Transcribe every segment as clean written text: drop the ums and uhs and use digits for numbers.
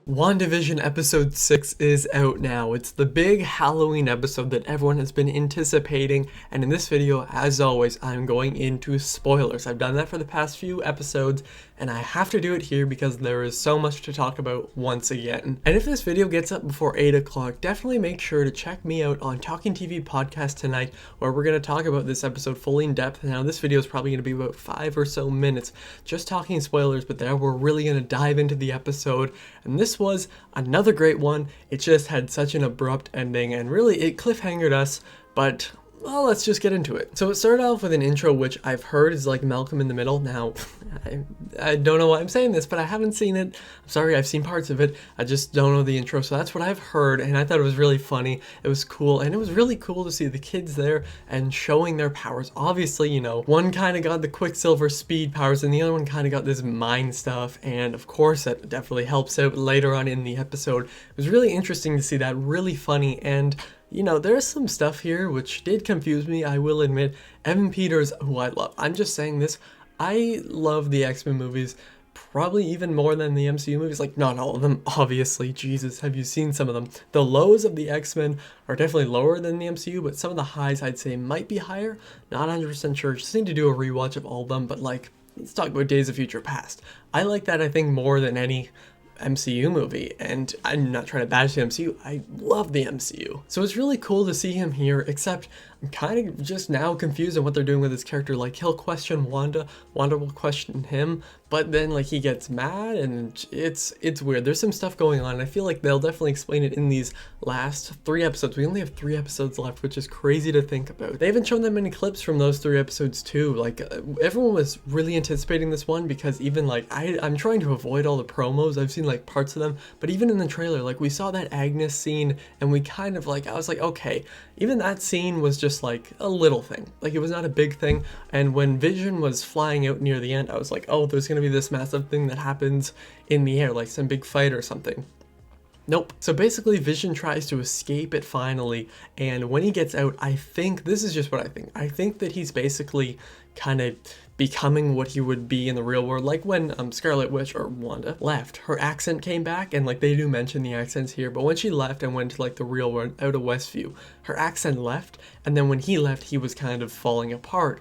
WandaVision episode 6 is out now. It's the big Halloween episode that everyone has been anticipating, and in this video, as always, I'm going into spoilers. I've done that for the past few episodes, and I have to do it here because there is so much to talk about once again. And if this video gets up before 8 o'clock, definitely make sure to check me out on Talking TV Podcast tonight, where we're going to talk about this episode fully in depth. Now, this video is probably going to be about 5 or so minutes, just talking spoilers, but there we're really going to dive into the episode, and this was another great one. It just had such an abrupt ending, and really it cliffhangered us, but well, let's just get into it. So it started off with an intro which I've heard is like Malcolm in the Middle. Now, I don't know why I'm saying this, but I haven't seen it. I'm sorry, I've seen parts of it. I just don't know the intro, so that's what I've heard, and I thought it was really funny. It was cool, and it was really cool to see the kids there and showing their powers. Obviously, you know, one kind of got the Quicksilver speed powers, and the other one kind of got this mind stuff, and of course, that definitely helps out later on in the episode. It was really interesting to see that, really funny, and you know, there's some stuff here which did confuse me, I will admit. Evan Peters, who I love. I'm just saying this. I love the X-Men movies probably even more than the MCU movies. Like, not all of them, obviously. Jesus, have you seen some of them? The lows of the X-Men are definitely lower than the MCU, but some of the highs I'd say might be higher. Not 100% sure. Just need to do a rewatch of all of them, but like, let's talk about Days of Future Past. I like that, I think, more than any MCU movie, and I'm not trying to bash the MCU, I love the MCU. So it's really cool to see him here, except I'm kind of just now confused on what they're doing with his character. Like, he'll question Wanda will question him, but then like he gets mad, and it's weird. There's some stuff going on, and I feel like they'll definitely explain it in these last 3 episodes. We only have 3 episodes left, which is crazy to think about. They haven't shown that many clips from those 3 episodes too. Like, everyone was really anticipating this one, because even like I'm trying to avoid all the promos. I've seen like parts of them, but even in the trailer, like we saw that Agnes scene, and we kind of like, I was like, okay, even that scene was just like a little thing. Like, it was not a big thing. And when Vision was flying out near the end, I was like, oh, there's gonna be this massive thing that happens in the air, like some big fight or something. Nope. So basically Vision tries to escape it finally, and when he gets out, I think, this is just what I think that he's basically kind of becoming what he would be in the real world. Like when Scarlet Witch, or Wanda, left, her accent came back, and like they do mention the accents here, but when she left and went to like the real world out of Westview, her accent left, and then when he left, he was kind of falling apart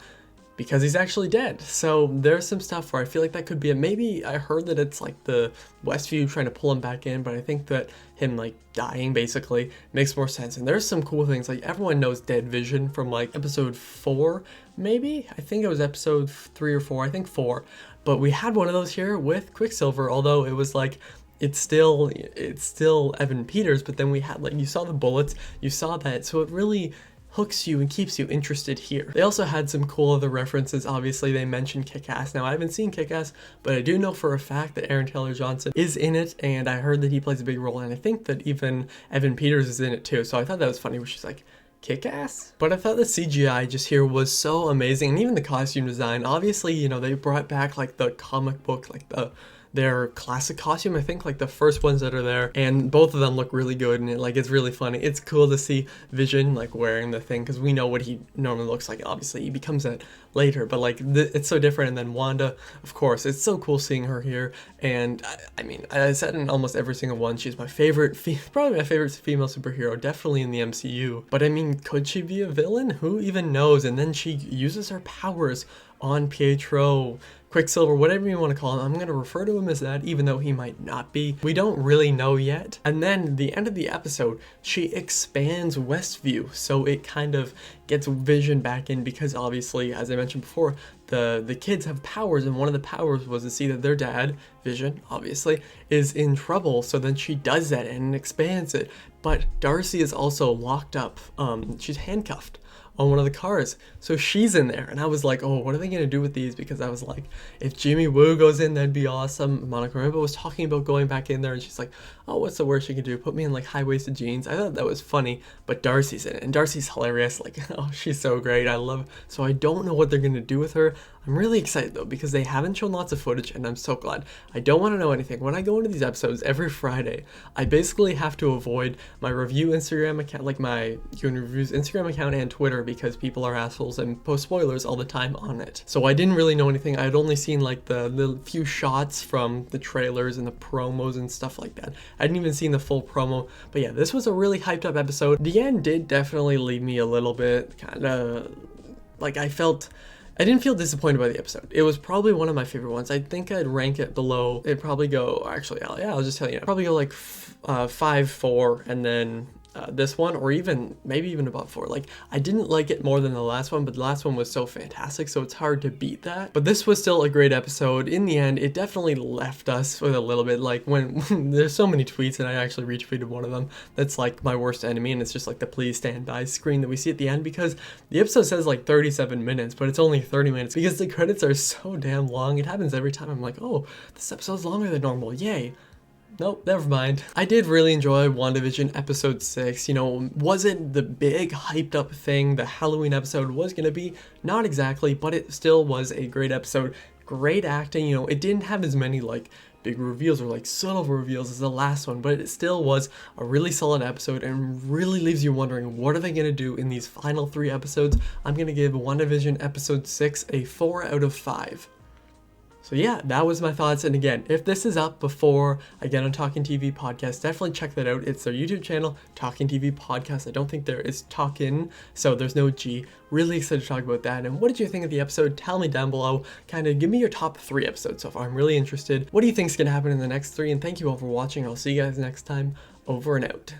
because he's actually dead. So there's some stuff where I feel like that could be maybe I heard that it's like the Westview trying to pull him back in, but I think that him like dying basically makes more sense. And there's some cool things, like everyone knows Dead Vision from like episode 4, maybe? I think it was episode 3 or 4, I think 4. But we had one of those here with Quicksilver, although it was like, it's still Evan Peters, but then we had like, you saw the bullets, you saw that, so it really hooks you and keeps you interested here. They also had some cool other references. Obviously, they mentioned Kick-Ass. Now, I haven't seen Kick-Ass, but I do know for a fact that Aaron Taylor Johnson is in it, and I heard that he plays a big role, and I think that even Evan Peters is in it too, so I thought that was funny, where she's like, Kick-Ass? But I thought the CGI just here was so amazing, and even the costume design. Obviously, you know, they brought back like the comic book, like their classic costume, I think, like the first ones that are there, and both of them look really good, and it's really funny. It's cool to see Vision like wearing the thing, because we know what he normally looks like. Obviously he becomes that later, but like it's so different. And then Wanda, of course, it's so cool seeing her here, and I mean, I said in almost every single one, she's my favorite, probably my favorite female superhero, definitely in the MCU. But I mean, could she be a villain? Who even knows? And then she uses her powers on Pietro, Quicksilver, whatever you want to call him. I'm going to refer to him as that, even though he might not be. We don't really know yet. And then the end of the episode, she expands Westview, so it kind of gets Vision back in, because obviously, as I mentioned before, the kids have powers, and one of the powers was to see that their dad, Vision, obviously, is in trouble. So then she does that and expands it. But Darcy is also locked up. She's handcuffed on one of the cars, so she's in there, and I was like, oh, what are they gonna do with these? Because I was like, if Jimmy Woo goes in, that'd be awesome. Monica Rambeau was talking about going back in there, and she's like, oh, what's the worst she can do? Put me in like high-waisted jeans. I thought that was funny, but Darcy's in it, and Darcy's hilarious. Like, oh, she's so great. I love. So I don't know what they're gonna do with her. I'm really excited though, because they haven't shown lots of footage, and I'm so glad. I don't want to know anything. When I go into these episodes every Friday, I basically have to avoid my review Instagram account, like my Reviews Instagram account and Twitter, because people are assholes and post spoilers all the time on it. So I didn't really know anything. I had only seen like the few shots from the trailers and the promos and stuff like that. I hadn't even seen the full promo. But yeah, this was a really hyped up episode. The end did definitely leave me a little bit kind of like I didn't feel disappointed by the episode. It was probably one of my favorite ones. I think I'd rank it below. It'd probably go, actually, yeah, I'll just tell you. Probably go like 5, 4, and then this one, or even maybe even above 4. Like, I didn't like it more than the last one, but the last one was so fantastic, so it's hard to beat that. But this was still a great episode. In the end, it definitely left us with a little bit, like, when there's so many tweets, and I actually retweeted one of them that's like my worst enemy, and it's just like the please stand by screen that we see at the end, because the episode says like 37 minutes, but it's only 30 minutes because the credits are so damn long. It happens every time. I'm like, oh, this episode's longer than normal, yay. Nope, never mind. I did really enjoy WandaVision episode 6. You know, was it the big hyped up thing the Halloween episode was gonna be? Not exactly, but it still was a great episode. Great acting, you know, it didn't have as many like big reveals or like subtle reveals as the last one, but it still was a really solid episode and really leaves you wondering, what are they gonna do in these final 3 episodes? I'm gonna give WandaVision episode 6 a 4 out of 5. So yeah, that was my thoughts. And again, if this is up before I get on Talking TV Podcast, definitely check that out. It's their YouTube channel, Talking TV Podcast. I don't think there is Talkin', so there's no G. Really excited to talk about that. And what did you think of the episode? Tell me down below. Kind of give me your top 3 episodes so far. I'm really interested. What do you think is going to happen in the next 3? And thank you all for watching. I'll see you guys next time. Over and out.